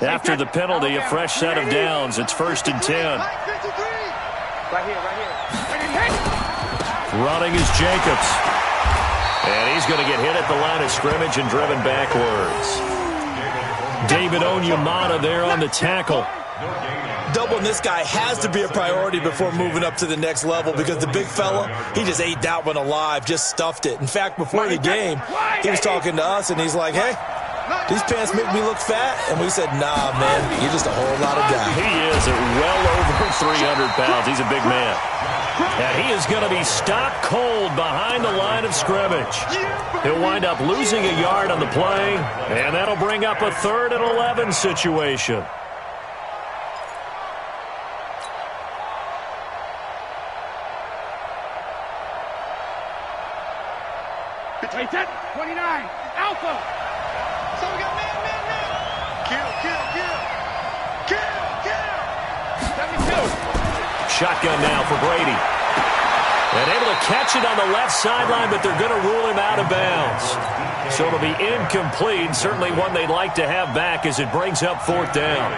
After the penalty, a fresh set of downs. It's 1st and 10. Right here. Running is Jacobs. And he's going to get hit at the line of scrimmage and driven backwards. David Onyemata there on the tackle. Doubling this guy has to be a priority before moving up to the next level, because the big fella, he just ate that one alive, just stuffed it. In fact, before the game, he was talking to us, and he's like, hey, these pants make me look fat. And we said, nah, man, you're just a whole lot of guy. He is at well over 300 pounds. He's a big man. And he is going to be stopped cold behind the line of scrimmage. He'll wind up losing a yard on the play, and that'll bring up a 3rd and 11 situation. Hey, 10, 29, Alpha. So we got man. Kill. 72. Shotgun now for Brady. And able to catch it on the left sideline, but they're going to rule him out of bounds. So it'll be incomplete. Certainly one they'd like to have back as it brings up 4th down.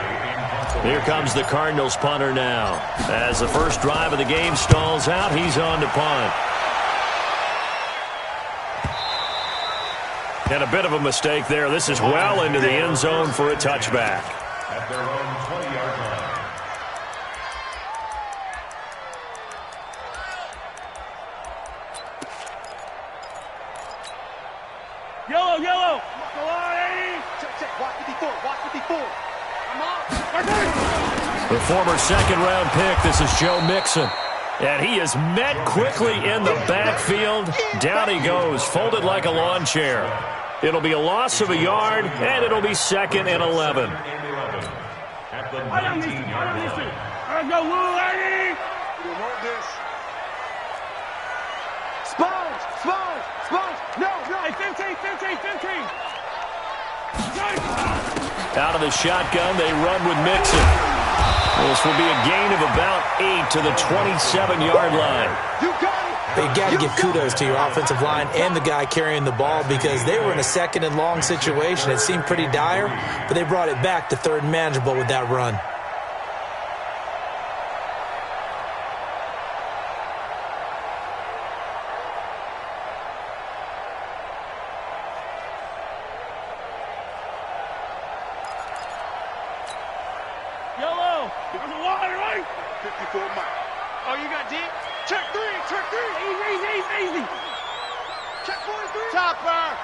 Here comes the Cardinals punter now. As the first drive of the game stalls out, he's on to punt. And a bit of a mistake there. This is well into the end zone for a touchback. At their own 20-yard line. Yellow. Go on, Eddie. Check. Watch 54. I'm on. The former second-round pick, this is Joe Mixon. And he is met quickly in the backfield. Down he goes, folded like a lawn chair. It'll be a loss of a yard, and it'll be 2nd and 11. At the 19-yard line. Go, Lou, Eddie. You want this? Sponge. No. Hey, 15. Out of the shotgun, they run with Mixon. This will be a gain of about 8 to the 27-yard line. You got it. But you got to give kudos to your offensive line and the guy carrying the ball, because they were in a 2nd and long situation. It seemed pretty dire, but they brought it back to 3rd and manageable with that run. Yellow. There's a wide right. 54 Mike. Oh, you got deep? Check 3. Easy. Check 43. Topper.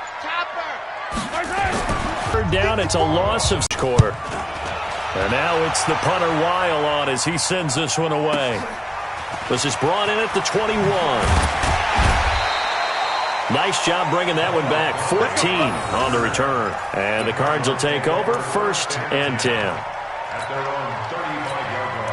3rd down, it's a loss of quarter. And now it's the punter Weil on as he sends this one away. This is brought in at the 21. Nice job bringing that one back. 14 on the return. And the Cards will take over, 1st and 10. At their own 35-yard line.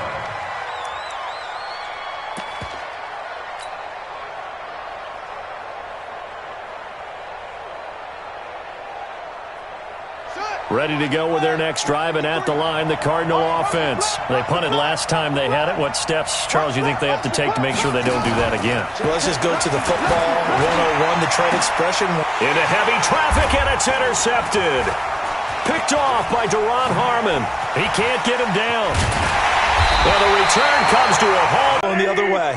Ready to go with their next drive, and at the line, the Cardinal offense. They punted last time they had it. What steps, Charles, you think they have to take to make sure they don't do that again? Well, let's just go to the football 101, the trade expression. Into heavy traffic, and it's intercepted. Picked off by Duron Harmon. He can't get him down. Well, the return comes to a halt. Going the other way.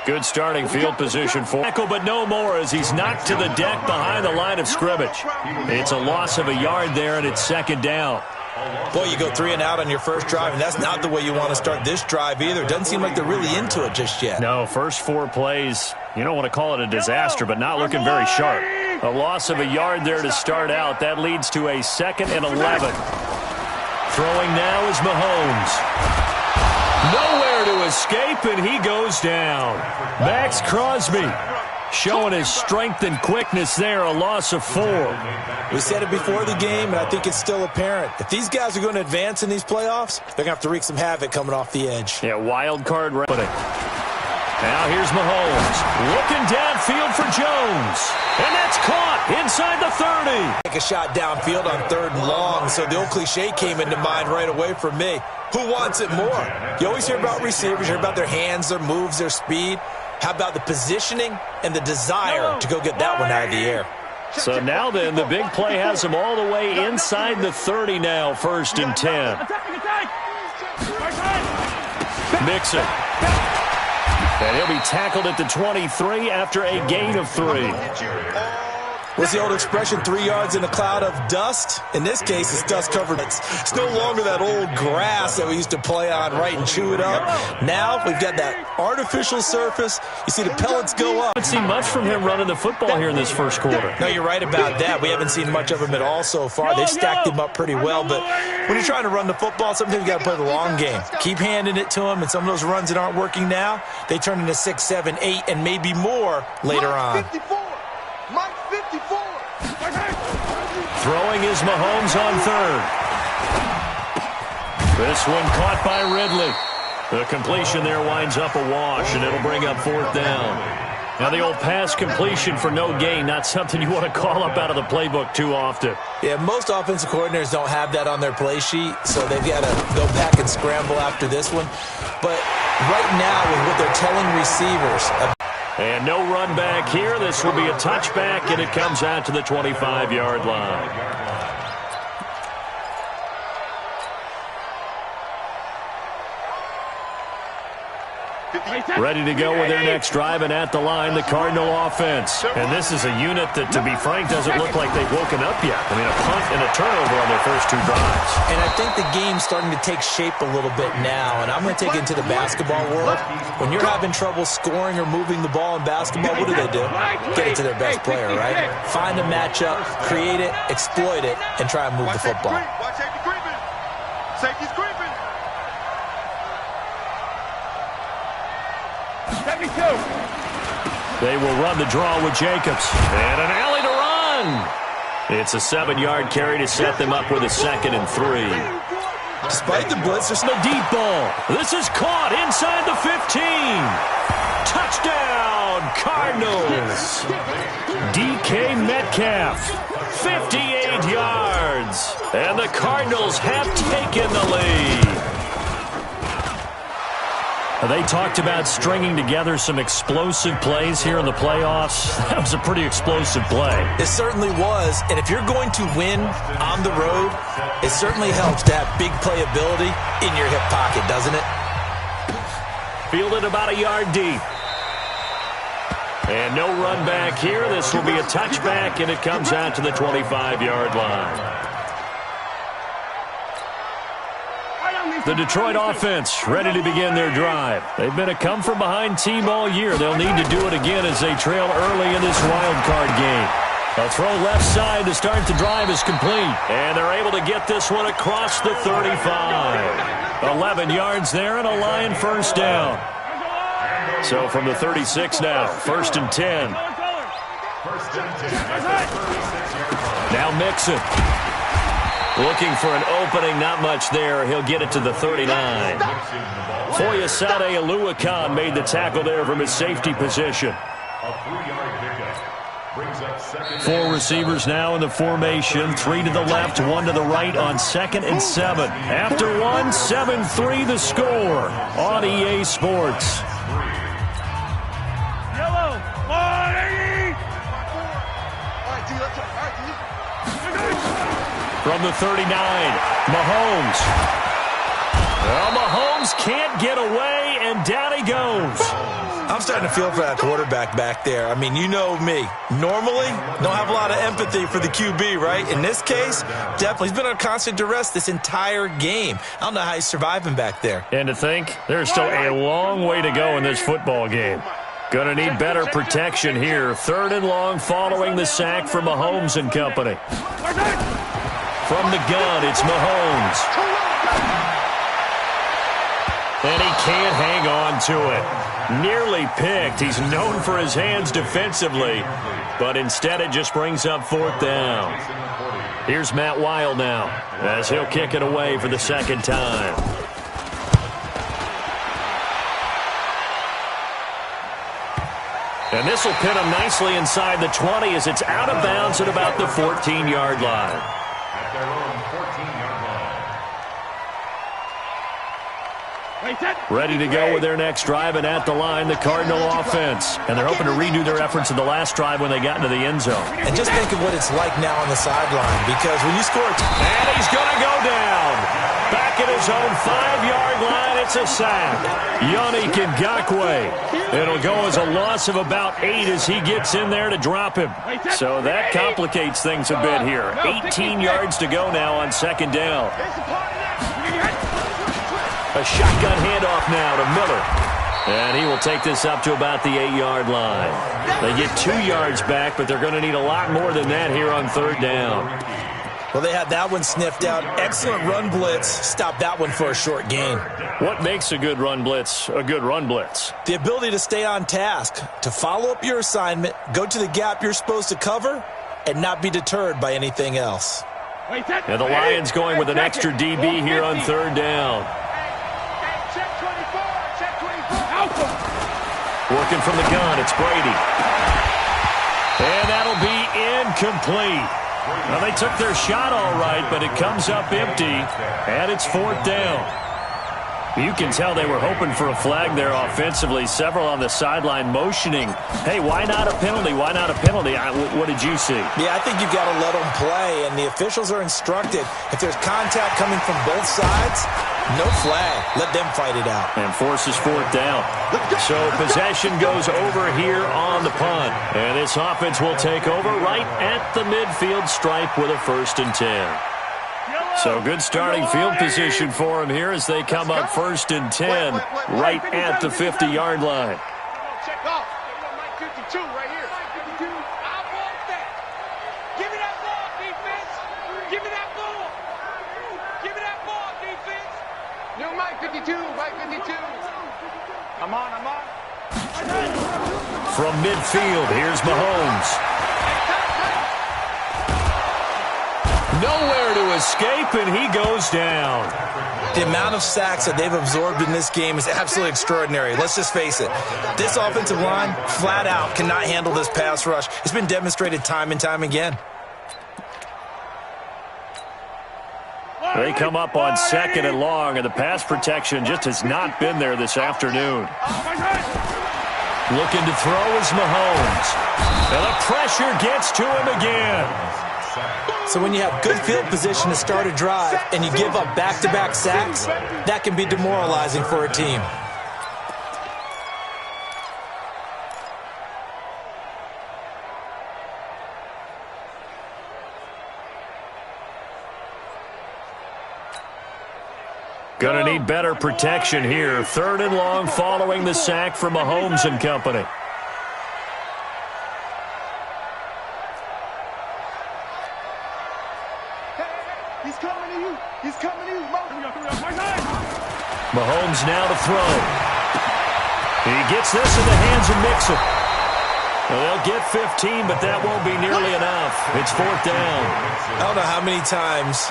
Good starting field position for tackle, but no more as he's knocked to the deck behind the line of scrimmage. It's a loss of a yard there, and it's 2nd down. Boy, you go 3 and out on your first drive, and that's not the way you want to start this drive either. Doesn't seem like they're really into it just yet. No, first 4 plays, you don't want to call it a disaster, but not looking very sharp. A loss of a yard there to start out. That leads to a 2nd and 11. Throwing now is Mahomes. Nowhere to escape, and he goes down. Max Crosby showing his strength and quickness there, a loss of 4. We said it before the game, and I think it's still apparent. If these guys are going to advance in these playoffs, they're going to have to wreak some havoc coming off the edge. Yeah, wild card round. Now here's Mahomes looking downfield for Jones. And that's caught inside the 30. Take a shot downfield on 3rd and long, so the old cliche came into mind right away for me. Who wants it more? You always hear about receivers, you hear about their hands, their moves, their speed. How about the positioning and the desire to go get that one out of the air? So now then, the big play has him all the way inside the 30 now, 1st and 10. Mixon. And he'll be tackled at the 23 after a gain of 3. What's the old expression, 3 yards in a cloud of dust? In this case, it's dust covered. It's no longer that old grass that we used to play on, right, and chew it up. Now we've got that artificial surface. You see the pellets go up. I haven't seen much from him running the football here in this first quarter. No, you're right about that. We haven't seen much of him at all so far. They've stacked him up pretty well, but when you're trying to run the football, sometimes you got to play the long game. Keep handing it to him, and some of those runs that aren't working now, they turn into 6, 7, 8, and maybe more later on. Mike 54. Throwing is Mahomes on 3rd. This one caught by Ridley. The completion there winds up a wash, and it'll bring up 4th down. Now the old pass completion for no gain, not something you want to call up out of the playbook too often. Yeah, most offensive coordinators don't have that on their play sheet, so they've got to go back and scramble after this one. But right now, with what they're telling receivers... And no run back here. This will be a touchback, and it comes out to the 25-yard line. Ready to go with their next drive, and at the line, the Cardinal offense. And this is a unit that, to be frank, doesn't look like they've woken up yet. I mean, a punt and a turnover on their first 2 drives. And I think the game's starting to take shape a little bit now, and I'm going to take it into the basketball world. When you're having trouble scoring or moving the ball in basketball, what do? Get it to their best player, right? Find a matchup, create it, exploit it, and try and move the football. Watch safety creeping. Safety's creeping. 72. They will run the draw with Jacobs. And an alley to run. It's a 7-yard carry to set them up with a 2nd and 3. Despite the blitz, there's The deep ball. This is caught inside the 15. Touchdown, Cardinals. DK Metcalf, 58 yards. And the Cardinals have taken the lead. They talked about stringing together some explosive plays here in the playoffs. That was a pretty explosive play. It certainly was, and if you're going to win on the road, it certainly helps to have big playability in your hip pocket, doesn't it? Fielded about a yard deep. And no run back here. This will be a touchback, and it comes out to the 25-yard line. The Detroit offense ready to begin their drive. They've been a come-from-behind team all year. They'll need to do it again as they trail early in this wild card game. A throw left side to start the drive is complete. And they're able to get this one across the 35. 11 yards there and a Lion first down. So from the 36 now, 1st and 10. Now Mixon. Looking for an opening, not much there. He'll get it to the 39. Foyesade Oluwakan made the tackle there from his safety position. 4 receivers now in the formation. 3 to the left, 1 to the right on 2nd and 7. After 1, 7-3 the score on EA Sports. Yellow. 180. All right, D, let's go. All right, D. From the 39, Mahomes. Well, Mahomes can't get away, and down he goes. I'm starting to feel for that quarterback back there. I mean, you know me. Normally, don't have a lot of empathy for the QB, right? In this case, definitely. He's been under constant duress this entire game. I don't know how he's surviving back there. And to think, there's still a long way to go in this football game. Gonna need better protection here. 3rd and long following the sack from Mahomes and company. From the gun, it's Mahomes. And he can't hang on to it. Nearly picked. He's known for his hands defensively, but instead it just brings up 4th down. Here's Matt Weil now, as he'll kick it away for the 2nd time. And this will pin him nicely inside the 20 as it's out of bounds at about the 14-yard line. At their own 14-yard line. Ready to go with their next drive, and at the line, the Cardinal offense. And they're hoping to redo their efforts in the last drive when they got into the end zone. And just think of what it's like now on the sideline, because when you score... And he's going to go down. Back at his own 5-yard line, it's a sack. Yannick Ngakoue. It'll go as a loss of about 8 as he gets in there to drop him. So that complicates things a bit here. 18 yards to go now on second down. A shotgun handoff now to Miller. And he will take this up to about the 8-yard line. They get 2 yards back, but they're going to need a lot more than that here on third down. Well, they had that one sniffed out. Excellent run blitz. Stop that one for a short gain. What makes a good run blitz a good run blitz? The ability to stay on task, to follow up your assignment, go to the gap you're supposed to cover, and not be deterred by anything else. And the Lions going with an extra DB here on third down. Working from the gun, it's Brady. And that'll be incomplete. Well, they took their shot all right, but it comes up empty, and it's fourth down. You can tell they were hoping for a flag there offensively. Several on the sideline motioning. Hey, why not a penalty? Why not a penalty? What did you see? Yeah, I think you've got to let them play, and the officials are instructed. If there's contact coming from both sides, no flag. Let them fight it out. And forces fourth down. So possession goes over here on the punt. And this offense will take over right at the midfield stripe with a 1st and 10. So good starting field position for them here as they come up 1st and 10 right at the 50-yard line. Check off. 52 right here. 52. I want that. Give me that ball, defense. Give me that ball. Give me that ball, defense. No, Mike 52. Mike 52. I'm on. From midfield, here's Mahomes. Nowhere to escape, and he goes down. The amount of sacks that they've absorbed in this game is absolutely extraordinary. Let's just face it. This offensive line, flat out, cannot handle this pass rush. It's been demonstrated time and time again. They come up on 2nd and long, and the pass protection just has not been there this afternoon. Looking to throw is Mahomes. And the pressure gets to him again. So when you have good field position to start a drive and you give up back-to-back sacks, that can be demoralizing for a team. Gonna need better protection here. 3rd and long following the sack from Mahomes and company. He's coming to you. He's coming to you. Mahomes now to throw. He gets this in the hands of Mixon. Well, they'll get 15, but that won't be nearly enough. It's 4th down. I don't know how many times,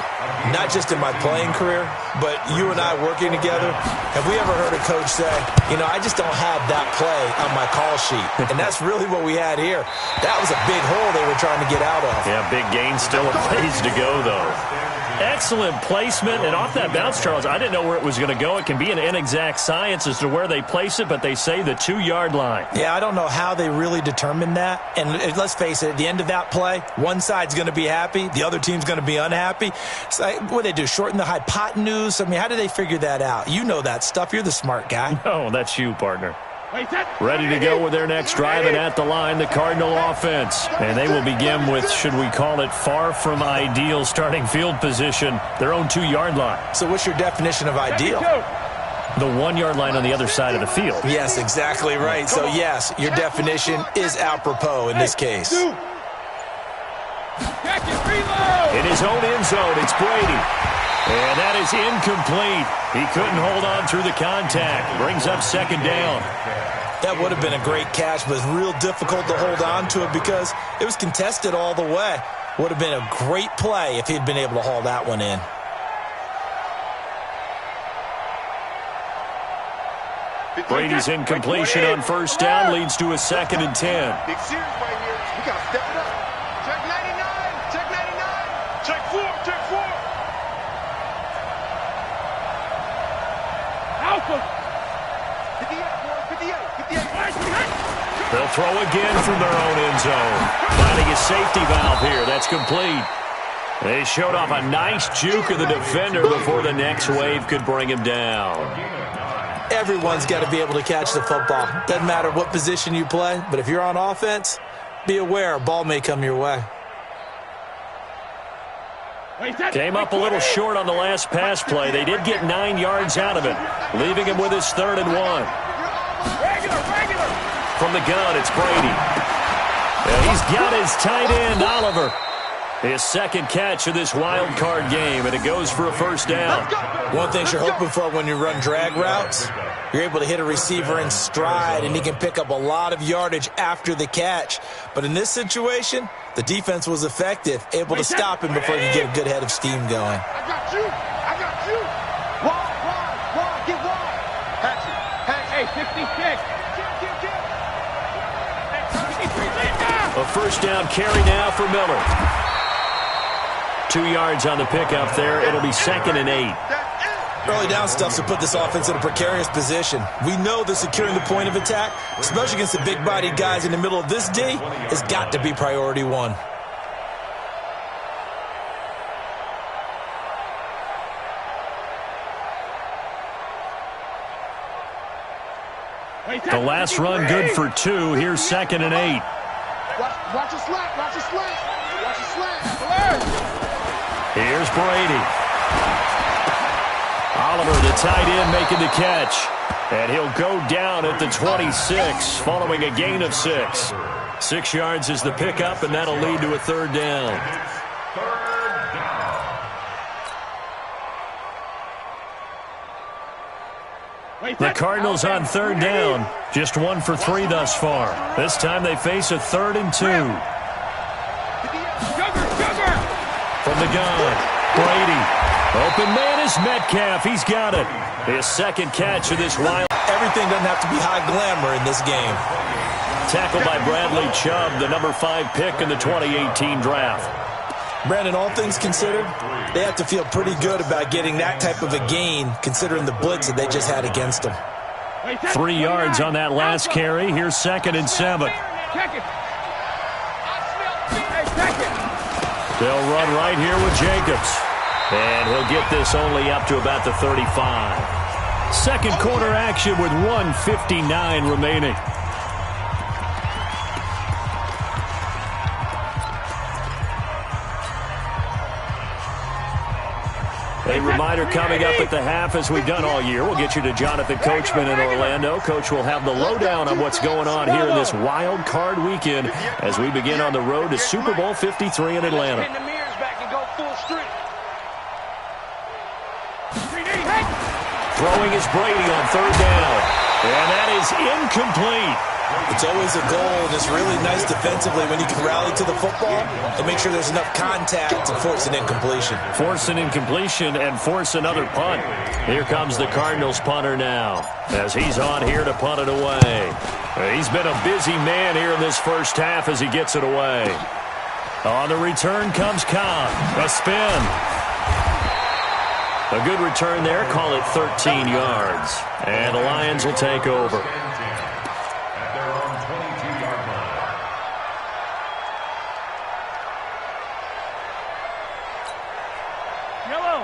not just in my playing career, but you and I working together, have we ever heard a coach say, I just don't have that play on my call sheet. And that's really what we had here. That was a big hole they were trying to get out of. Yeah, big gain, still a ways to go, though. Excellent placement, and off that bounce, Charles, I didn't know where it was going to go. It can be an inexact science as to where they place it, but they say the 2-yard line. Yeah, I don't know how they really determined that. And let's face it, at the end of that play, one side's going to be happy, the other team's going to be unhappy. So, what do they do, shorten the hypotenuse? I mean, how do they figure that out? You know that stuff. You're the smart guy. Oh, that's you, partner. Ready to go with their next drive, and at the line, the Cardinal offense. And they will begin with, should we call it, far from ideal starting field position, their own 2-yard line. So what's your definition of ideal? The 1-yard line on the other side of the field. Yes, exactly right. So, yes, your definition is apropos in this case. In his own end zone, it's Brady. And that is incomplete. He couldn't hold on through the contact. Brings up 2nd down. That would have been a great catch, but it's real difficult to hold on to it because it was contested all the way. Would have been a great play if he'd been able to haul that one in. Brady's incompletion on 1st down leads to a 2nd and 10. Big series right here. We got to step it up. Check 99. Check 99. Check 4. Check 4. Alpha. They'll throw again from their own end zone. Finding a safety valve here. That's complete. They showed off a nice juke of the defender before the next wave could bring him down. Everyone's got to be able to catch the football. Doesn't matter what position you play, but if you're on offense, be aware a ball may come your way. Came up a little short on the last pass play. They did get 9 yards out of it, leaving him with his 3rd and 1. From the gun, it's Brady. And he's got his tight end, Oliver. His 2nd catch of this wild card game, and it goes for a 1st down. One thing you're hoping for when you run drag routes, you're able to hit a receiver in stride, and he can pick up a lot of yardage after the catch. But in this situation, the defense was effective, able to stop him before he could get a good head of steam going. I got you. I got you. Wide. Get wide. Patch it. Hey, 66. A 1st down carry now for Miller. 2 yards on the pickup there. It'll be 2nd and 8. Early down stuff to put this offense in a precarious position. We know that securing the point of attack, especially against the big-bodied guys in the middle of this D, has got to be priority 1. The last run good for 2. Here's 2nd and 8. Watch your slant. Watch your slant. Here's Brady. Oliver, the tight end, making the catch. And he'll go down at the 26 following a gain of 6. 6 yards is the pickup, and that'll lead to a 3rd down. The Cardinals on 3rd down. Just 1 for 3 thus far. This time they face a 3rd and 2. From the gun, Brady. Open man is Metcalf. He's got it. His 2nd catch of this wild. Everything doesn't have to be high glamour in this game. Tackled by Bradley Chubb, the number 5 pick in the 2018 draft. Brandon, all things considered, they have to feel pretty good about getting that type of a gain, considering the blitz that they just had against them. 3 yards on that last carry. Here's 2nd and 7. They'll run right here with Jacobs. And he'll get this only up to about the 35. 2nd quarter action with 1:59 remaining. A reminder coming up at the half, as we've done all year. We'll get you to Jonathan Coachman in Orlando. Coach will have the lowdown on what's going on here in this wild card weekend as we begin on the road to Super Bowl 53 in Atlanta. Throwing is Brady on 3rd down. And that is incomplete. It's always a goal, and it's really nice defensively when you can rally to the football and make sure there's enough contact to force an incompletion. Force an incompletion and force another punt. Here comes the Cardinals punter now as he's on here to punt it away. He's been a busy man here in this first half as he gets it away. On the return comes Cobb. A spin. A good return there. Call it 13 yards. And the Lions will take over.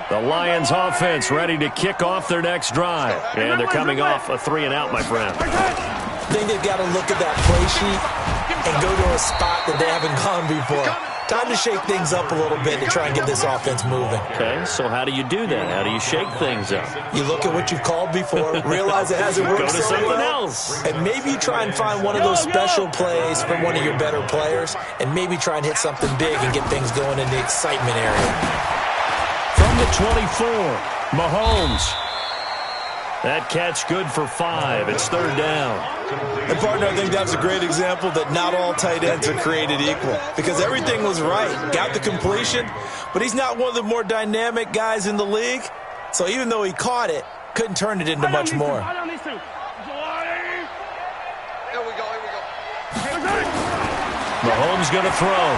The Lions offense ready to kick off their next drive. And they're coming off a 3-and-out, my friend. I think they've got to look at that play sheet and go to a spot that they haven't gone before. Time to shake things up a little bit to try and get this offense moving. Okay, so how do you do that? How do you shake things up? You look at what you've called before, realize it hasn't worked Go to so something well, else. and maybe you try and find one of those special plays from one of your better players, and maybe try and hit something big and get things going in the excitement area. From the 24, Mahomes. That catch good for 5. It's 3rd down. And, partner, I think that's a great example that not all tight ends are created equal, because everything was right. Got the completion, but he's not one of the more dynamic guys in the league. So even though he caught it, couldn't turn it into much more. Here we go. Mahomes going to throw.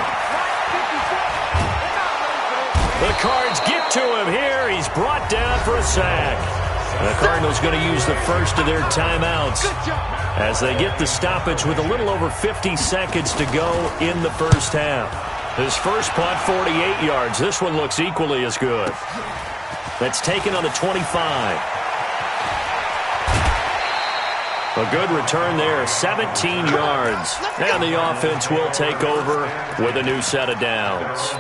The Cards get to him here. He's brought down for a sack. The Cardinals going to use the first of their timeouts as they get the stoppage with a little over 50 seconds to go in the first half. His first punt, 48 yards. This one looks equally as good. That's taken on the 25. A good return there, 17 yards. And the offense will take over with a new set of downs.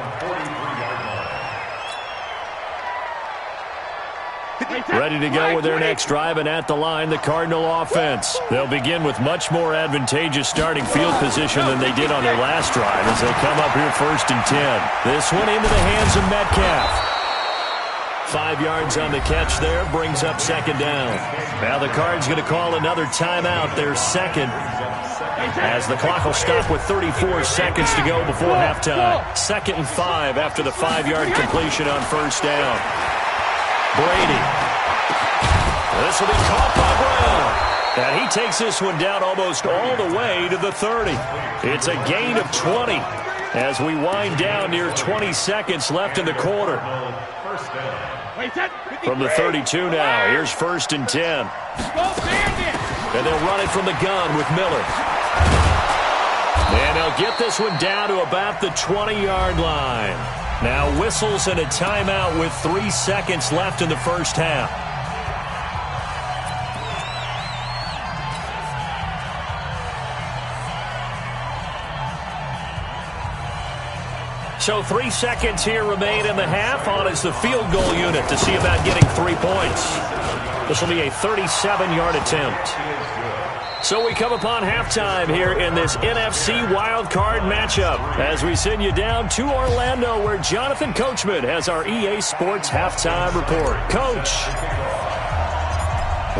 Ready to go with their next drive, and at the line, the Cardinal offense. They'll begin with much more advantageous starting field position than they did on their last drive as they come up here 1st and 10. This one into the hands of Metcalf. 5 yards on the catch there, brings up 2nd down. Now the Cards going to call another timeout, their second, as the clock will stop with 34 seconds to go before halftime. 2nd and 5 after the 5-yard completion on 1st down. Brady. This will be caught by Brown. And he takes this one down almost all the way to the 30. It's a gain of 20 as we wind down near 20 seconds left in the quarter. From the 32 now, here's 1st and 10. And they'll run it from the gun with Miller. And they'll get this one down to about the 20-yard line. Now whistles and a timeout with 3 seconds left in the first half. So 3 seconds here remain in the half. On is the field goal unit to see about getting 3 points. This will be a 37-yard attempt. So we come upon halftime here in this NFC wildcard matchup as we send you down to Orlando where Jonathan Coachman has our EA Sports halftime report. Coach,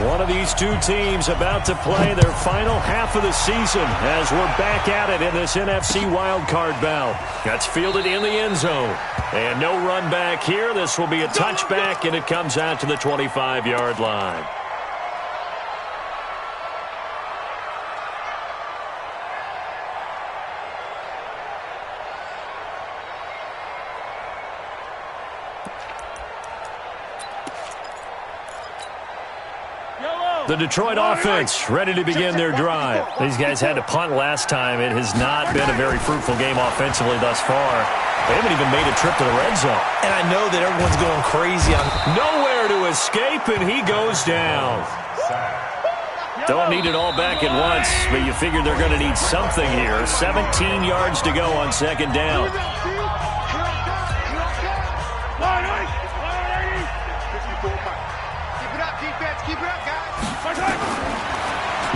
one of these two teams about to play their final half of the season as we're back at it in this NFC wildcard bout. That's fielded in the end zone. And no run back here. This will be a touchback, and it comes out to the 25-yard line. The Detroit offense ready to begin their drive. These guys had to punt last time. It has not been a very fruitful game offensively thus far. They haven't even made a trip to the red zone. And I know that everyone's going crazy on nowhere to escape, and he goes down. Don't need it all back at once, but you figure they're going to need something here. 17 yards to go on 2nd down.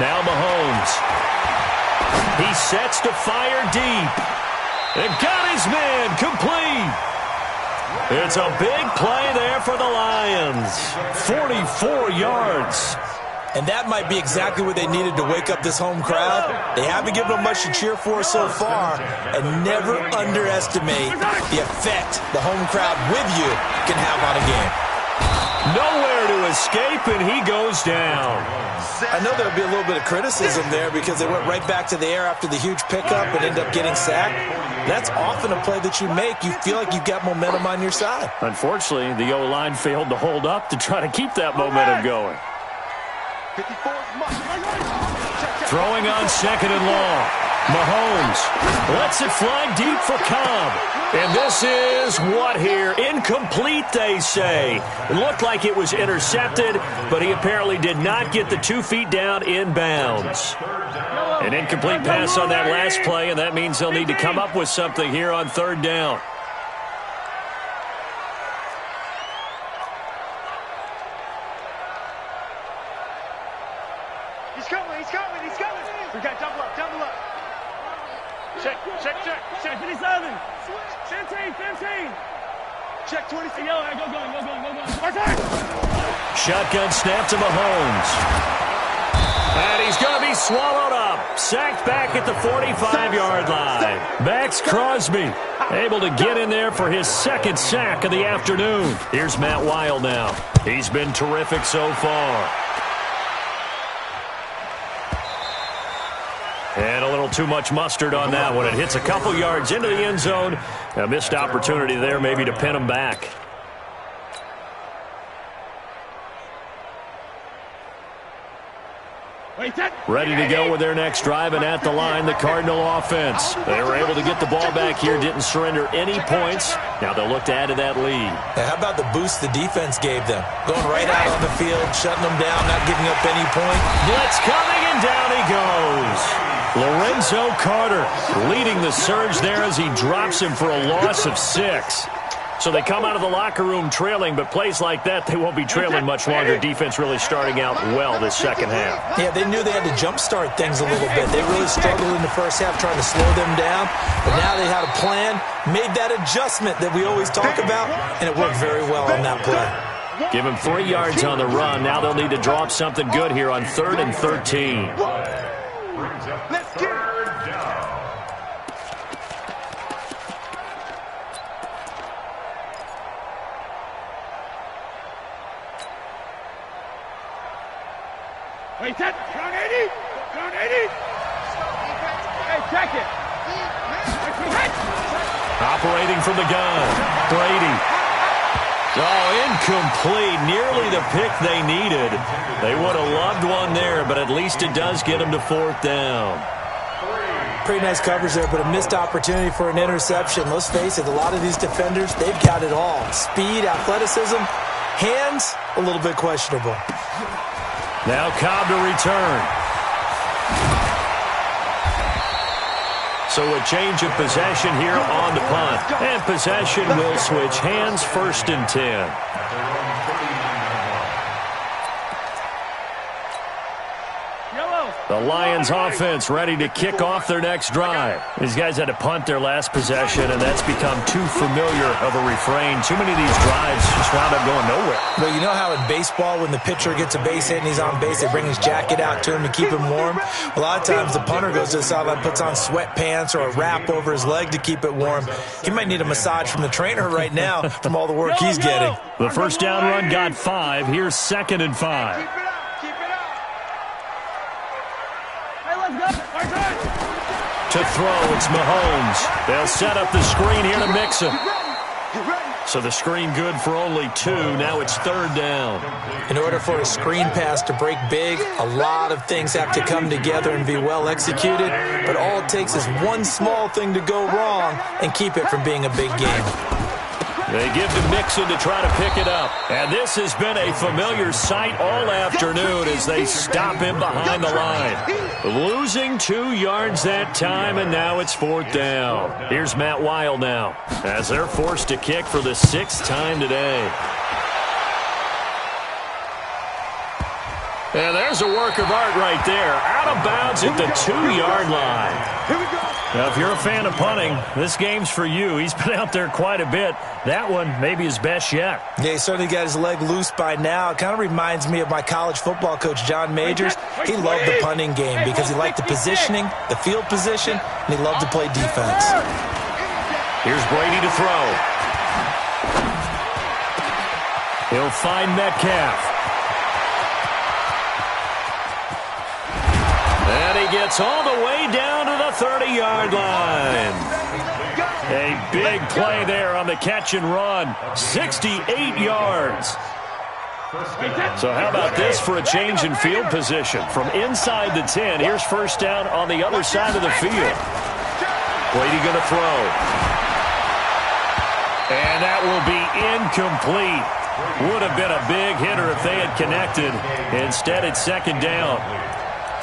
Now Mahomes. He sets to fire deep. And got his man complete. It's a big play there for the Lions. 44 yards. And that might be exactly what they needed to wake up this home crowd. They haven't given them much to cheer for so far. And never underestimate the effect the home crowd with you can have on a game. Nowhere to escape, and he goes down. I know there'll be a little bit of criticism there because they went right back to the air after the huge pickup and ended up getting sacked. That's often a play that you make. You feel like you've got momentum on your side. Unfortunately, the O-line failed to hold up to try to keep that momentum going. Throwing on 2nd and long. Mahomes lets it fly deep for Cobb. And this is what here? Incomplete, they say. It looked like it was intercepted, but he apparently did not get the 2 feet down in bounds. An incomplete pass on that last play, and that means they'll need to come up with something here on 3rd down. He's coming, he's coming, he's coming. We got double up, double up. Check, check, check, check. 57. 15. Check 20. Yo, go going. Shotgun snap to Mahomes. And he's going to be swallowed up. Sacked back at the 45-yard line. Max Crosby able to get in there for his 2nd sack of the afternoon. Here's Matt Wild now. He's been terrific so far. And a little too much mustard on that one. It hits a couple yards into the end zone. A missed opportunity there maybe to pin him back. Ready to go with their next drive, and at the line, the Cardinal offense. They were able to get the ball back here, didn't surrender any points. Now they'll look to add to that lead. Now, how about the boost the defense gave them? Going right out on the field, shutting them down, not giving up any point. Blitz coming, and down he goes. Lorenzo Carter leading the surge there as he drops him for a loss of 6. So they come out of the locker room trailing, but plays like that, they won't be trailing much longer. Defense really starting out well this second half. Yeah, they knew they had to jumpstart things a little bit. They really struggled in the first half trying to slow them down, but now they had a plan, made that adjustment that we always talk about, and it worked very well on that play. Give him 3 yards on the run. Now they'll need to draw up something good here on 3rd and 13. Let's get it. Wait, count 80. Count 80. Hey, check it. Operating from the gun, Brady. Oh, incomplete. Nearly the pick they needed. They would have loved one there, but at least it does get them to 4th down. Pretty nice coverage there, but a missed opportunity for an interception. Let's face it, a lot of these defenders, they've got it all. Speed, athleticism, hands, a little bit questionable. Now Cobb to return. So a change of possession here on the punt. And possession will switch hands, 1st and 10. The Lions offense ready to kick off their next drive. These guys had to punt their last possession, and that's become too familiar of a refrain. Too many of these drives just wound up going nowhere. Well, you know how in baseball when the pitcher gets a base hit and he's on base, they bring his jacket out to him to keep him warm? A lot of times the punter goes to the sideline, puts on sweatpants or a wrap over his leg to keep it warm. He might need a massage from the trainer right now from all the work he's getting. The first down run got 5. Here's 2nd and 5. To throw, it's Mahomes. They'll set up the screen here to mix him. So the screen good for only 2. Now it's 3rd down. In order for a screen pass to break big, a lot of things have to come together and be well executed. But all it takes is one small thing to go wrong and keep it from being a big game. They give to Mixon to try to pick it up. And this has been a familiar sight all afternoon as they stop him behind the line. Losing 2 yards that time, and now it's 4th down. Here's Matt Weil now as they're forced to kick for the 6th time today. And there's a work of art right there. Out of bounds at the 2-yard line. Here we go. Now, if you're a fan of punting, this game's for you. He's been out there quite a bit. That one, maybe his best yet. Yeah, he certainly got his leg loose by now. It kind of reminds me of my college football coach, John Majors. He loved the punting game because he liked the positioning, the field position, and he loved to play defense. Here's Brady to throw. He'll find Metcalf. And he gets all the way down to the 30-yard line. A big play there on the catch and run. 68 yards. So how about this for a change in field position? From inside the 10, here's 1st down on the other side of the field. Brady going to throw. And that will be incomplete. Would have been a big hitter if they had connected. Instead, it's 2nd down.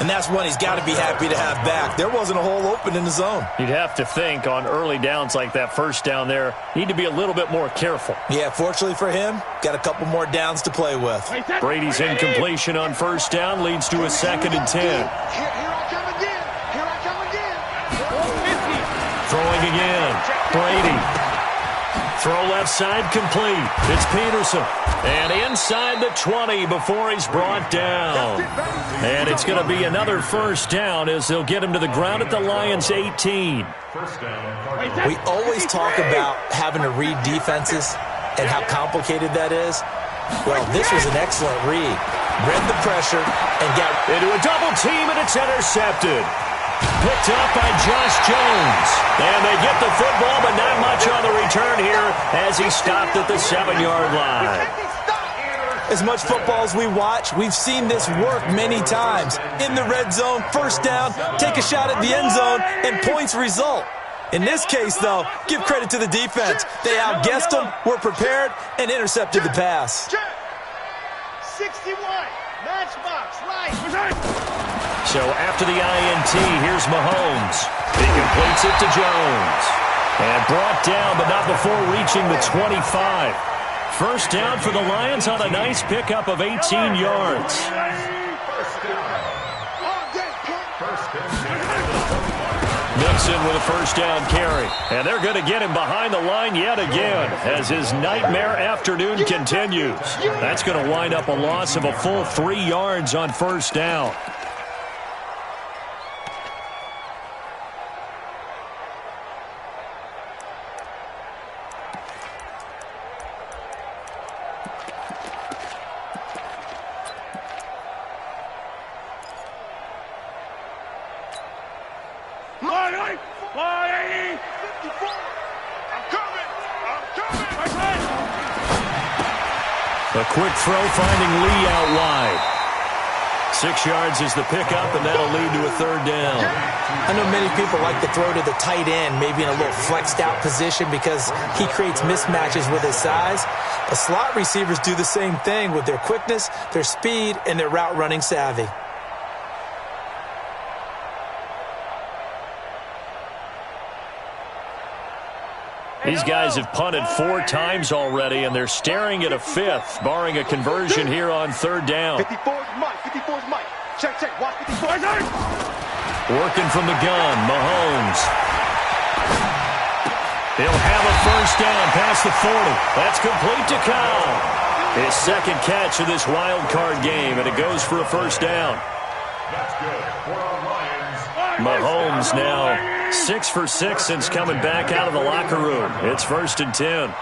And that's one he's got to be happy to have back. There wasn't a hole open in the zone. You'd have to think on early downs like that 1st down there, need to be a little bit more careful. Yeah, fortunately for him, got a couple more downs to play with. Brady's incompletion on 1st down leads to a 2nd and 10. Here I come again. Here I come again. Throwing again. Brady. Throw left side complete. It's Peterson. And inside the 20 before he's brought down. And it's going to be another 1st down as they'll get him to the ground at the Lions' 18. We always talk about having to read defenses and how complicated that is. Well, this was an excellent read. Read the pressure and got into a double team, and it's intercepted. Picked up by Josh Jones. And they get the football, but not much on the return here as he stopped at the 7-yard line. As much football as we watch, we've seen this work many times. In the red zone, first down, take a shot at the end zone, and points result. In this case, though, give credit to the defense. They outguessed them, were prepared, and intercepted the pass. 61, matchbox, right. So after the INT, here's Mahomes. He completes it to Jones. And brought down, but not before reaching the 25. First down for the Lions on a nice pickup of 18 yards. Mixon with a first down carry. And they're going to get him behind the line yet again as his nightmare afternoon continues. That's going to wind up a loss of a full 3 yards on first down. A quick throw finding Lee out wide. 6 yards is the pickup, and that'll lead to a third down. I know many people like to throw to the tight end, maybe in a little flexed out position because he creates mismatches with his size. But slot receivers do the same thing with their quickness, their speed, and their route running savvy. These guys have punted 4 times already, and they're staring at a 5th, barring a conversion here on third down. 54's Mike. 54's Mike. Check. Watch 54. Working from the gun, Mahomes. He'll have a first down past the 40. That's complete to Kyle. His second catch of this wild card game, and it goes for a first down. That's good for our Lions. Mahomes now 6 for 6 since coming back out of the locker room. It's 1st and 10.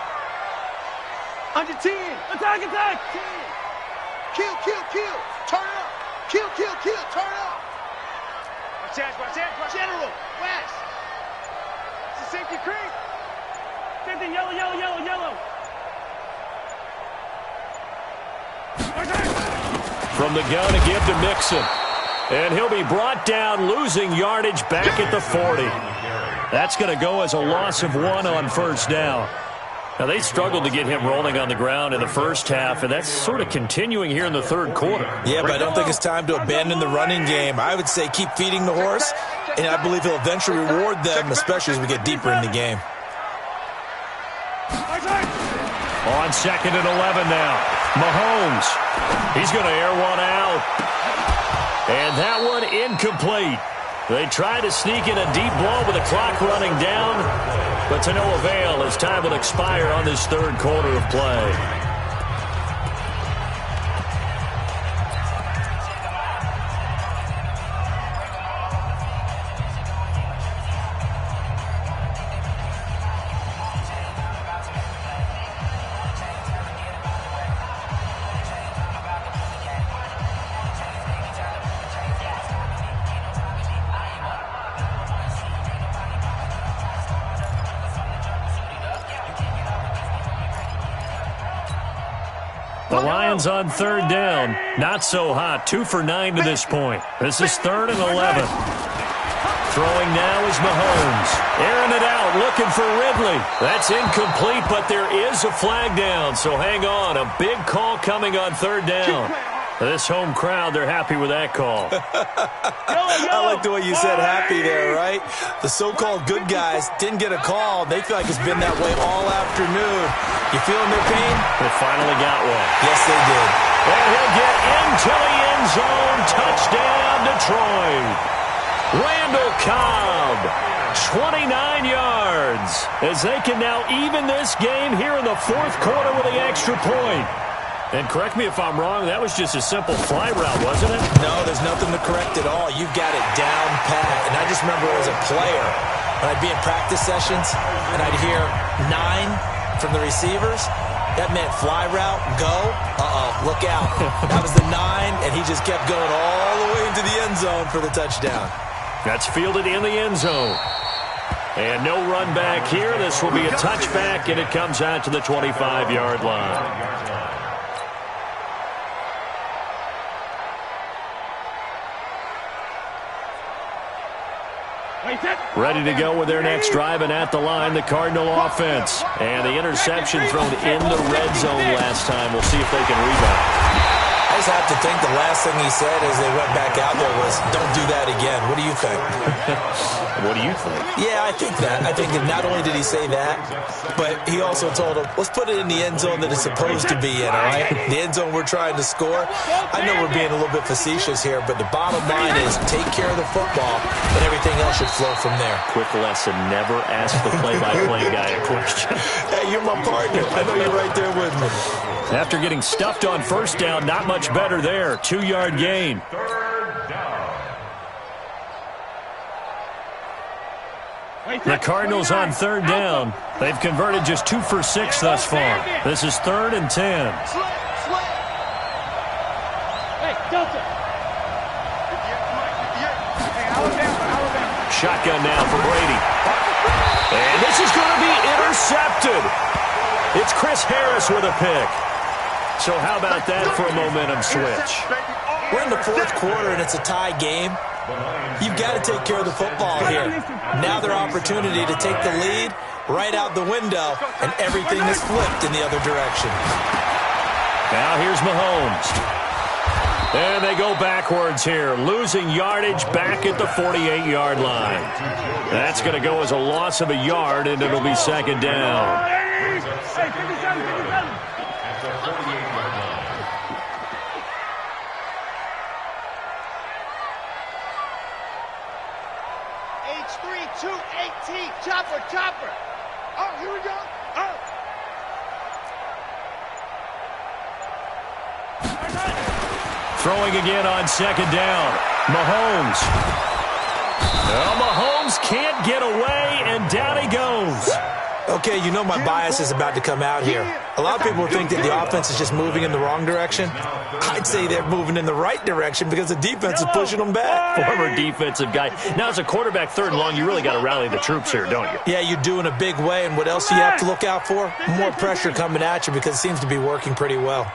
Under 10. Attack. Kill. Turn it up. Kill. Turn it up. Watch General. West. It's a safety creek. Same thing. Yellow. From the gun to give to Mixon. And he'll be brought down, losing yardage back at the 40. That's going to go as a loss of 1 on first down. Now, they struggled to get him rolling on the ground in the first half, and that's sort of continuing here in the third quarter. Yeah, but I don't think it's time to abandon the running game. I would say keep feeding the horse, and I believe he'll eventually reward them, especially as we get deeper in the game. On 2nd and 11 now. Mahomes. He's going to air one out. And that one incomplete. They try to sneak in a deep ball with the clock running down, but to no avail as time will expire on this third quarter of play. The Lions on third down. Not so hot. 2 for 9 to this point. This is 3rd and 11. Throwing now is Mahomes. Airing it out, looking for Ridley. That's incomplete, but there is a flag down, so hang on. A big call coming on third down. This home crowd, they're happy with that call. I like the way you said happy there, right? The so-called good guys didn't get a call. They feel like it's been that way all afternoon. You feeling their pain? They finally got one. Yes, they did. And he'll get into the end zone. Touchdown, Detroit. Randall Cobb, 29 yards, as they can now even this game here in the fourth quarter with the extra point. And correct me if I'm wrong, that was just a simple fly route, wasn't it? No, there's nothing to correct at all. You've got it down pat. And I just remember as a player, when I'd be in practice sessions, and I'd hear 9 from the receivers, that meant fly route, go, look out. That was the 9, and he just kept going all the way into the end zone for the touchdown. That's fielded in the end zone. And no run back here. This will be a touchback, and it comes out to the 25-yard line. Ready to go with their next drive, and at the line, the Cardinal offense. And the interception thrown in the red zone last time. We'll see if they can rebound. I just have to think the last thing he said as they went back out there was, don't do that again. What do you think? What do you think? Yeah, I think that. I think that not only did he say that, but he also told him, let's put it in the end zone that it's supposed to be in, all right? The end zone we're trying to score. I know we're being a little bit facetious here, but the bottom line is take care of the football, and everything else should flow from there. Quick lesson, never ask the play-by-play guy a question. Hey, you're my partner. I know you're right there with me. After getting stuffed on first down, not much better there. 2-yard gain. The Cardinals on third down. They've converted just 2 for 6 thus far. This is 3rd and 10. Shotgun now for Brady. And this is going to be intercepted. It's Chris Harris with a pick. So how about that for a momentum switch? We're in the 4th quarter, and it's a tie game. You've got to take care of the football here. Now their opportunity to take the lead right out the window, and everything is flipped in the other direction. Now here's Mahomes. And they go backwards here, losing yardage back at the 48-yard line. That's going to go as a loss of a yard, and it'll be 2nd down. Chopper. Oh, here we go. Oh. Throwing again on 2nd down. Mahomes. Well, Mahomes can't get away, and down he goes. Okay, you know my bias is about to come out here. A lot of people think that the offense is just moving in the wrong direction. I'd say they're moving in the right direction because the defense is pushing them back. Former defensive guy. Now, as a quarterback, 3rd and long, you really got to rally the troops here, don't you? Yeah, you do in a big way. And what else do you have to look out for? More pressure coming at you because it seems to be working pretty well.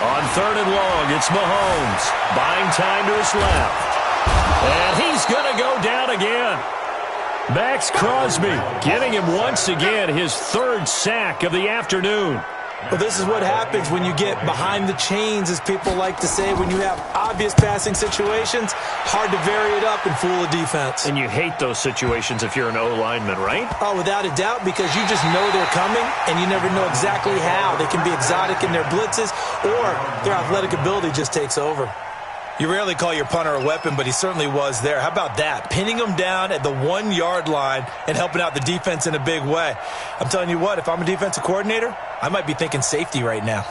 On 3rd and long, it's Mahomes. Buying time to his left. And he's going to go down again. Max Crosby getting him once again his 3rd sack of the afternoon. Well, this is what happens when you get behind the chains, as people like to say. When you have obvious passing situations, hard to vary it up and fool a defense. And you hate those situations if you're an O-lineman, right? Oh, without a doubt, because you just know they're coming, and you never know exactly how. They can be exotic in their blitzes, or their athletic ability just takes over. You rarely call your punter a weapon, but he certainly was there. How about that? Pinning him down at the 1-yard line and helping out the defense in a big way. I'm telling you what, if I'm a defensive coordinator, I might be thinking safety right now.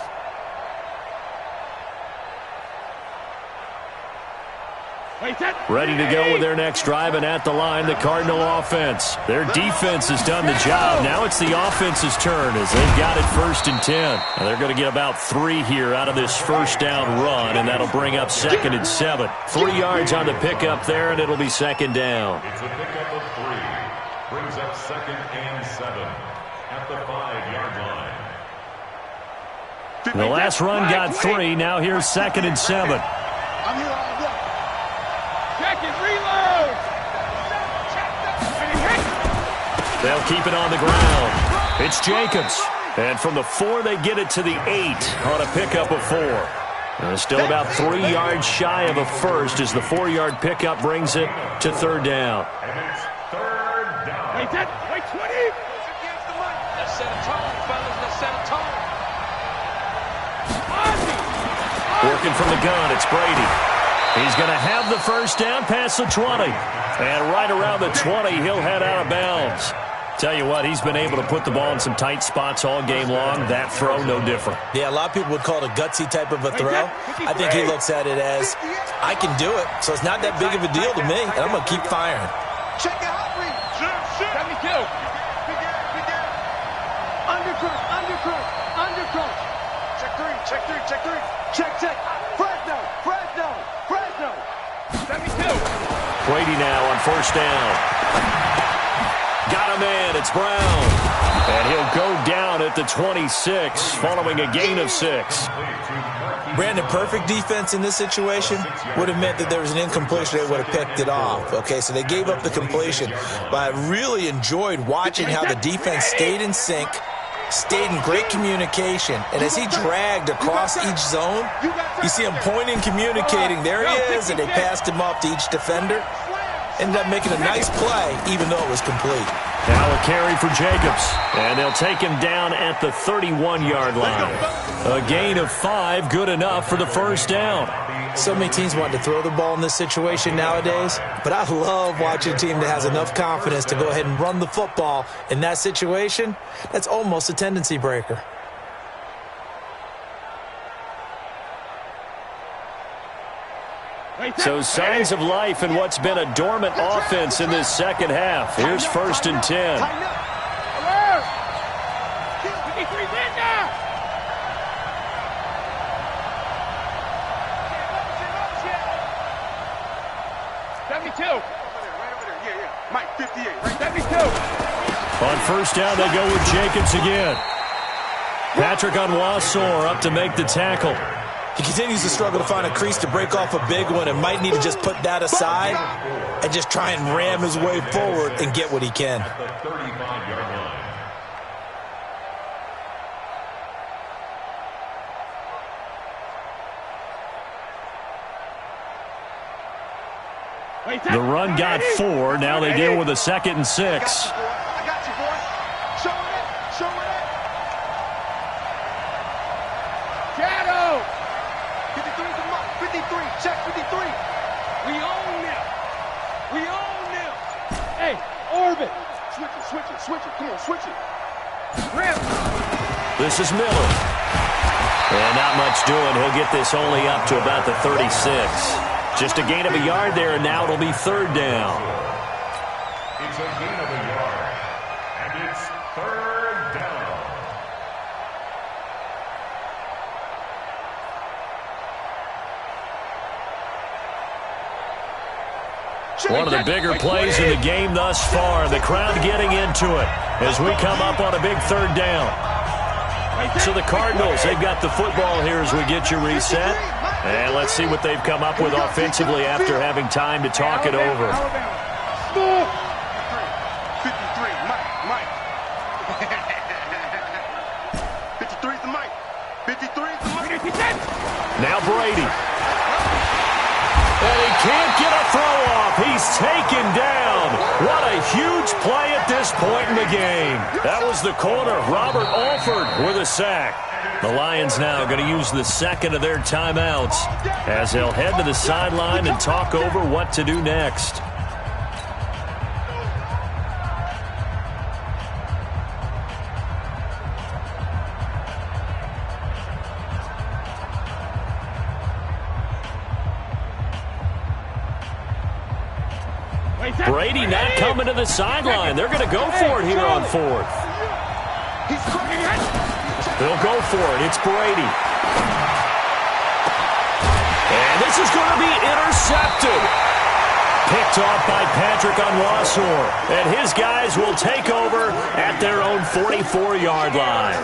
Ready to go with their next drive, and at the line, the Cardinal offense. Their defense has done the job. Now it's the offense's turn as they've got it 1st and 10. Now they're going to get about 3 here out of this 1st down run, and that'll bring up 2nd and 7. 3 yards on the pickup there, and it'll be 2nd down. It's a pickup of 3. Brings up 2nd and 7 at the 5-yard line. The last run got 3. Now here's 2nd and 7. I'm here all day. Check it, reload. They'll keep it on the ground. It's Jacobs. And from the 4, they get it to the 8 on a pickup of 4. And still about 3 yards shy of a first as the 4-yard pickup brings it to 3rd down. And it's 3rd down. Wait, 20. Let's set a tone, fellas. Let's set a tone. Working from the gun, it's Brady. He's going to have the 1st down past the 20. And right around the 20, he'll head out of bounds. Tell you what, he's been able to put the ball in some tight spots all game long. That throw, no different. Yeah, a lot of people would call it a gutsy type of a throw. I think he looks at it as, I can do it, so it's not that big of a deal to me, and I'm going to keep firing. Check it out, Reed. Let me kill. Undercross. Check 3. Check. Fresno. Let me kill. Brady now on 1st down. Got a man. It's Brown. And he'll go down at the 26 following a gain of 6. Brandon, perfect defense in this situation would have meant that there was an incompletion. They would have picked it off. Okay, so they gave up the completion. But I really enjoyed watching how the defense stayed in sync, stayed in great communication. And as he dragged across each zone, you see him pointing, communicating. There he is, and they passed him off to each defender. Ended up making a nice play, even though it was complete. Now a carry for Jacobs, and they'll take him down at the 31-yard line. A gain of 5, good enough for the first down. So many teams want to throw the ball in this situation nowadays, but I love watching a team that has enough confidence to go ahead and run the football in that situation. That's almost a tendency breaker. So signs of life in what's been a dormant offense in this second half. Here's 1st and 10. On first down, they go with Jacobs again. Patrick Onwuasor up to make the tackle. He continues to struggle to find a crease to break off a big one and might need to just put that aside and just try and ram his way forward and get what he can. The 35-yard line. The run got 4. Now they deal with a 2nd and 6. I got you, boy. Show it. Show it. Shadow. 53's a mark. 53. Check 53. We own them. We own them. Hey, orbit. Switch it. Come on, switch it. Rim. This is Miller. And not much doing. He'll get this only up to about the 36. Just a gain of a yard there, and now it'll be 3rd down. It's a gain of a yard, and it's 3rd down. One of the bigger plays in the game thus far. The crowd getting into it as we come up on a big 3rd down. So the Cardinals, they've got the football here as we get you reset. And let's see what they've come up with offensively after having time to talk it over. 53, Mike. 53's the Mike. 53's the Mike. Now Brady. And he can't get a throw off. He's taken down. What a huge play at this point in the game. That was the corner, Robert Alford, with a sack. The Lions now going to use the 2nd of their timeouts as they'll head to the sideline and talk over what to do next. Brady not coming to the sideline. They're going to go for it here on 4th. They'll go for it. It's Brady. And this is going to be intercepted. Picked off by Patrick Onwuasor. And his guys will take over at their own 44-yard line.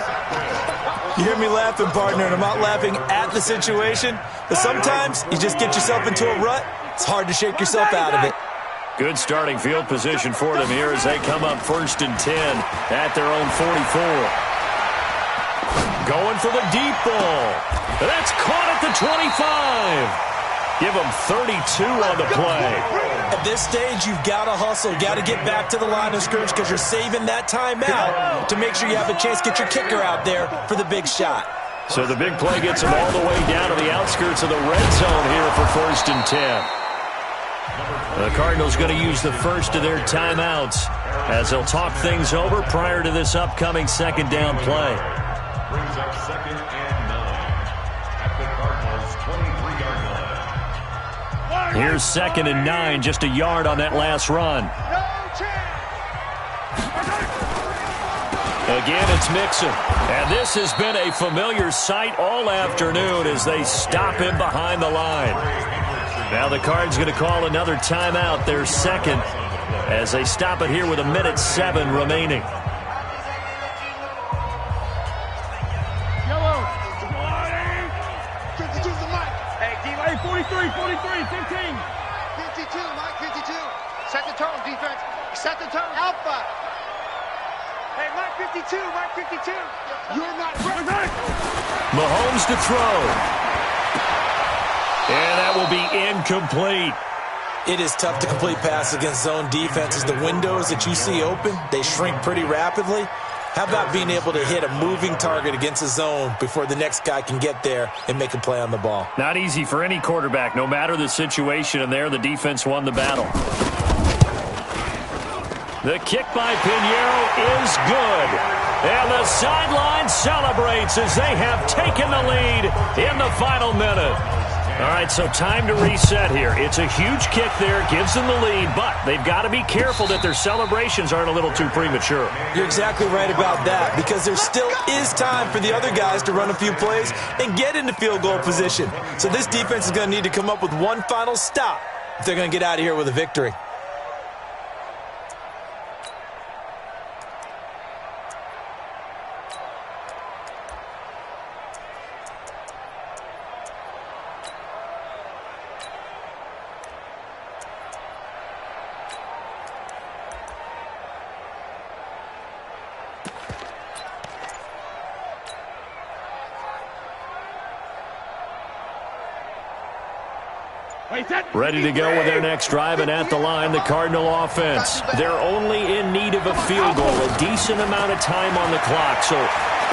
You hear me laughing, partner, and I'm not laughing at the situation, but sometimes you just get yourself into a rut. It's hard to shake yourself out of it. Good starting field position for them here as they come up 1st and 10 at their own 44. Going for the deep ball. That's caught at the 25. Give them 32 on the play. At this stage, you've got to hustle. Got to get back to the line of scrimmage because you're saving that timeout to make sure you have a chance to get your kicker out there for the big shot. So the big play gets them all the way down to the outskirts of the red zone here for 1st and 10. The Cardinals going to use the 1st of their timeouts as they'll talk things over prior to this upcoming 2nd down play. Brings up 2nd and 9 at the Cardinals' 23-yard line. Here's 2nd and 9, just a yard on that last run. Again, it's Mixon. And this has been a familiar sight all afternoon as they stop him behind the line. Now the Cards going to call another timeout, their 2nd, as they stop it here with 1:07 remaining. Yellow. 52's the mic. Hey, D-line 43, 43, 15. 52, Mike, 52. Set the tone, defense. Set the tone. Alpha. Hey, Mike 52, Mike 52. You're not ready. Mahomes to throw. And that will be incomplete. It is tough to complete passes against zone defenses. The windows that you see open, they shrink pretty rapidly. How about being able to hit a moving target against a zone before the next guy can get there and make a play on the ball? Not easy for any quarterback, no matter the situation, and there the defense won the battle. The kick by Pinheiro is good. And the sideline celebrates as they have taken the lead in the final minute. All right, so time to reset here. It's a huge kick there, gives them the lead, but they've got to be careful that their celebrations aren't a little too premature. You're exactly right about that, because there still is time for the other guys to run a few plays and get into field goal position. So this defense is going to need to come up with one final stop if they're going to get out of here with a victory. Ready to go with their next drive, and at the line, the Cardinal offense. They're only in need of a field goal, a decent amount of time on the clock. So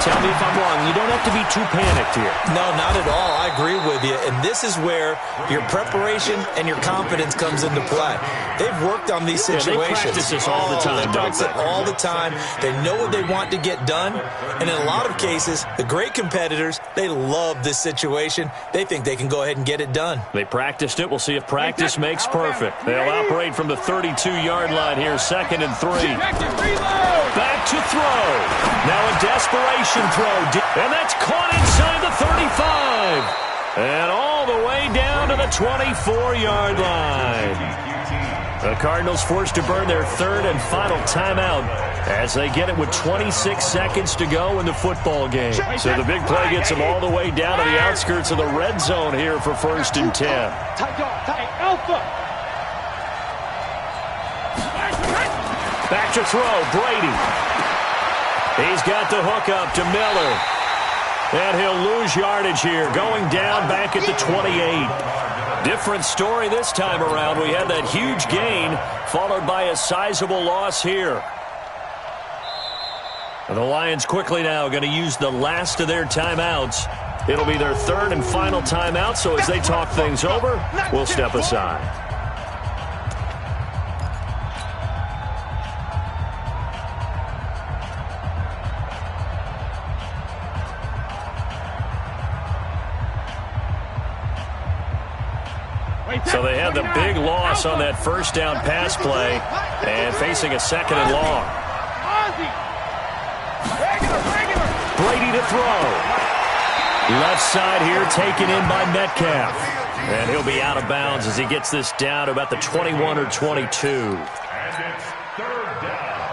tell me if I'm wrong. You don't have to be too panicked here. No, not at all. I agree with you. And this is where your preparation and your confidence comes into play. They've worked on these situations. They practice this all the time. They practice it all the time. They know what they want to get done. And in a lot of cases, the great competitors, they love this situation. They think they can go ahead and get it done. They practiced it. We'll see if practice makes perfect. They'll operate from the 32-yard line here, 2nd and 3. Back to throw. Now a desperation throw. And that's caught inside the 35. And all the way down to the 24-yard line. The Cardinals forced to burn their 3rd and final timeout as they get it with 26 seconds to go in the football game. So the big play gets them all the way down to the outskirts of the red zone here for 1st and 10. Alpha. Back to throw, Brady. He's got the hook up to Miller. And he'll lose yardage here, going down back at the 28. Different story this time around. We had that huge gain, followed by a sizable loss here. And the Lions quickly now going to use the last of their timeouts. It'll be their 3rd and final timeout, so as they talk things over, we'll step aside. So they had the big loss on that 1st down pass play and facing a 2nd and long. Brady to throw. Left side here taken in by Metcalf. And he'll be out of bounds as he gets this down to about the 21 or 22. And it's 3rd down.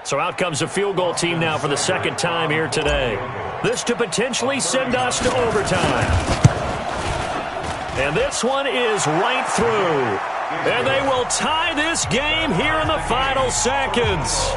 So out comes the field goal team now for the 2nd time here today. This to potentially send us to overtime. And this one is right through. And they will tie this game here in the final seconds.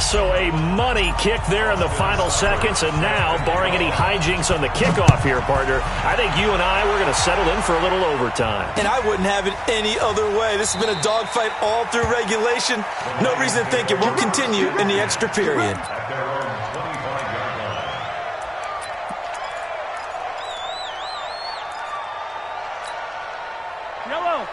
So a money kick there in the final seconds. And now, barring any hijinks on the kickoff here, partner, I think you and I, we're going to settle in for a little overtime. And I wouldn't have it any other way. This has been a dogfight all through regulation. No reason to think it won't continue in the extra period.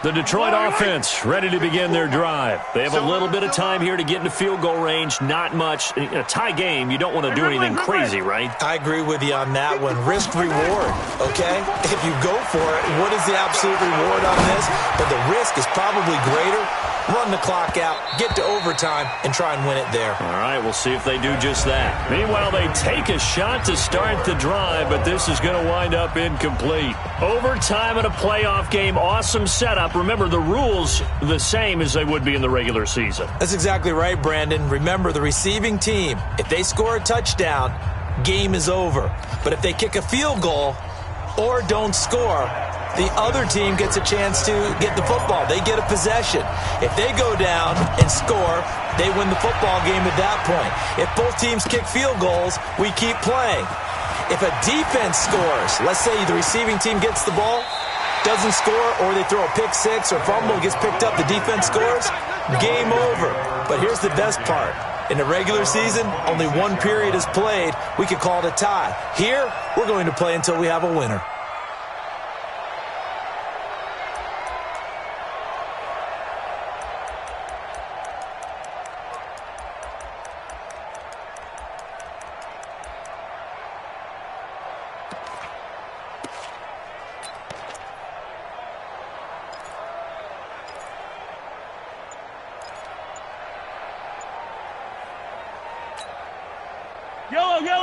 The Detroit offense ready to begin their drive. They have a little bit of time here to get into field goal range. Not much. In a tie game, you don't want to do anything crazy, right? I agree with you on that one. Risk reward, okay? If you go for it, what is the absolute reward on this? But the risk is probably greater. run the clock out, get to overtime, and try and win it there. All right, we'll see if they do just that. Meanwhile, they take a shot to start the drive, but this is going to wind up incomplete. Overtime in a playoff game, awesome setup. Remember, the rules the same as they would be in the regular season. That's exactly right, Brandon. Remember, the receiving team, if they score a touchdown, game is over. But if they kick a field goal or don't score, the other team gets a chance to get the football. They get a possession. If they go down and score, they win the football game at that point. If both teams kick field goals, we keep playing. If a defense scores, let's say the receiving team gets the ball, doesn't score, or they throw a pick six or fumble, gets picked up, the defense scores, game over. But here's the best part. In the regular season, only one period is played. We could call it a tie. Here, we're going to play until we have a winner.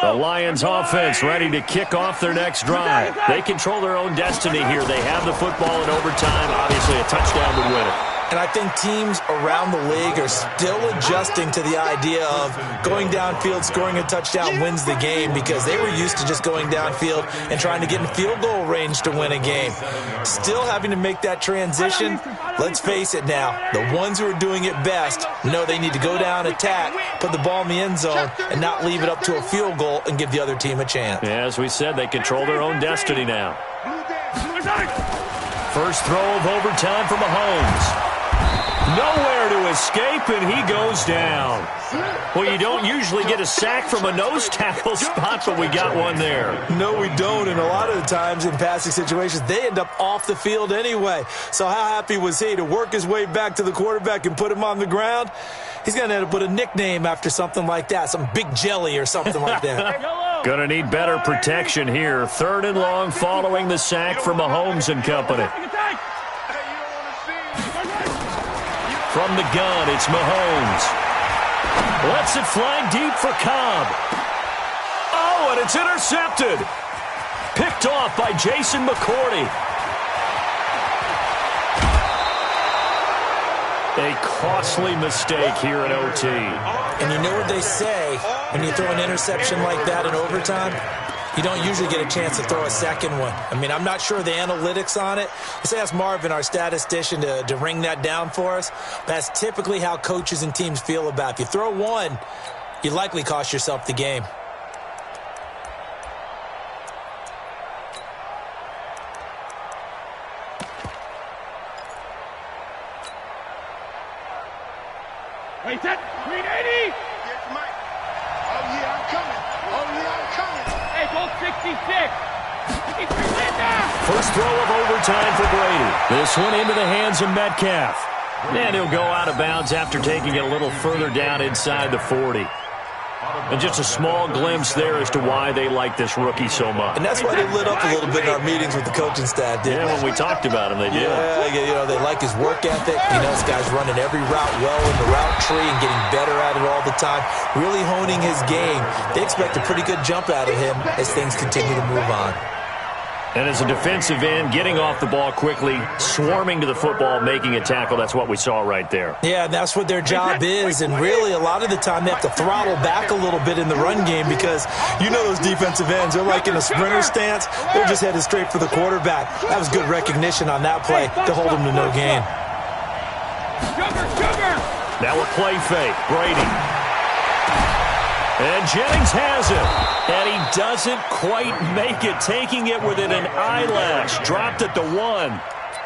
The Lions offense ready to kick off their next drive. They control their own destiny here. They have the football in overtime. Obviously, a touchdown would win it. And I think teams around the league are still adjusting to the idea of going downfield, scoring a touchdown wins the game, because they were used to just going downfield and trying to get in field goal range to win a game. Still having to make that transition. Let's face it now, the ones who are doing it best know they need to go down, attack, put the ball in the end zone, and not leave it up to a field goal and give the other team a chance. Yeah, as we said, they control their own destiny now. First throw of overtime for Mahomes. Nowhere to escape, and he goes down. Well, you don't usually get a sack from a nose tackle spot, but we got one there. No, we don't, and a lot of the times in passing situations, they end up off the field anyway. So how happy was he to work his way back to the quarterback and put him on the ground? He's going to have to put a nickname after something like that, some Big Jelly or something like that. Going to need better protection here. 3rd and long following the sack for Mahomes and company. From the gun, it's Mahomes. Lets it fly deep for Cobb. Oh, and it's intercepted. Picked off by Jason McCourty. A costly mistake here in OT. And you know what they say, when you throw an interception like that in overtime, you don't usually get a chance to throw a second one. I mean, I'm not sure the analytics on it. Let's ask Marvin, our statistician, to ring that down for us. That's typically how coaches and teams feel about it. If you throw one, you likely cost yourself the game. Wait, that 380. Oh, yeah, I'm coming. Oh, yeah, I'm coming. Hey, go 66. First throw of overtime for Brady. This one into the hands of Metcalf. And he'll go out of bounds after taking it a little further down inside the 40. And just a small glimpse there as to why they like this rookie so much. And that's why they lit up a little bit in our meetings with the coaching staff, didn't they? When we talked about him, they did. Yeah, you know, they like his work ethic. You know, this guy's running every route well in the route tree and getting better at it all the time, really honing his game. They expect a pretty good jump out of him as things continue to move on. And as a defensive end, getting off the ball quickly, swarming to the football, making a tackle, that's what we saw right there. Yeah, that's what their job is, and really a lot of the time they have to throttle back a little bit in the run game because you know those defensive ends, they're like in a sprinter stance. They're just headed straight for the quarterback. That was good recognition on that play to hold them to no gain. Now a play fake, Brady. And Jennings has it. And he doesn't quite make it, taking it within an eyelash. Dropped at the 1.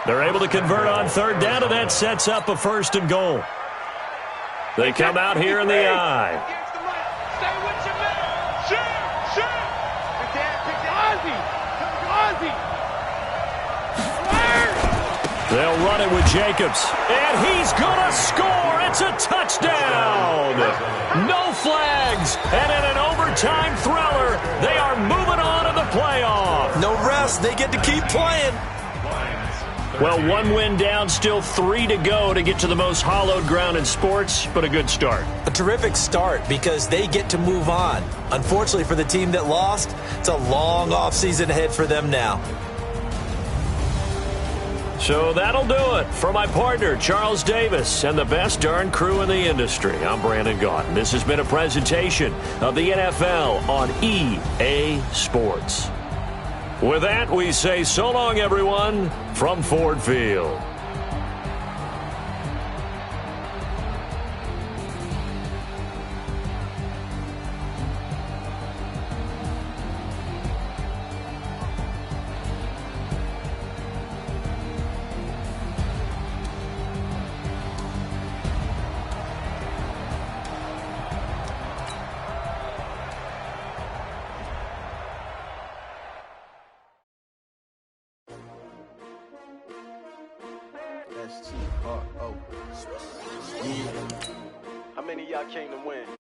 They're able to convert on 3rd down, and that sets up a 1st and goal. They come out here in the eye. They'll run it with Jacobs. And he's going to score. It's a touchdown. No flags. And in an overtime thriller, they are moving on to the playoff. No rest. They get to keep playing. Well, one win down, still 3 to go to get to the most hallowed ground in sports, but a good start. A terrific start because they get to move on. Unfortunately for the team that lost, it's a long offseason ahead for them now. So that'll do it. For my partner, Charles Davis, and the best darn crew in the industry, I'm Brandon Gaudin. This has been a presentation of the NFL on EA Sports. With that, we say so long, everyone, from Ford Field. Yeah. How many of y'all came to win?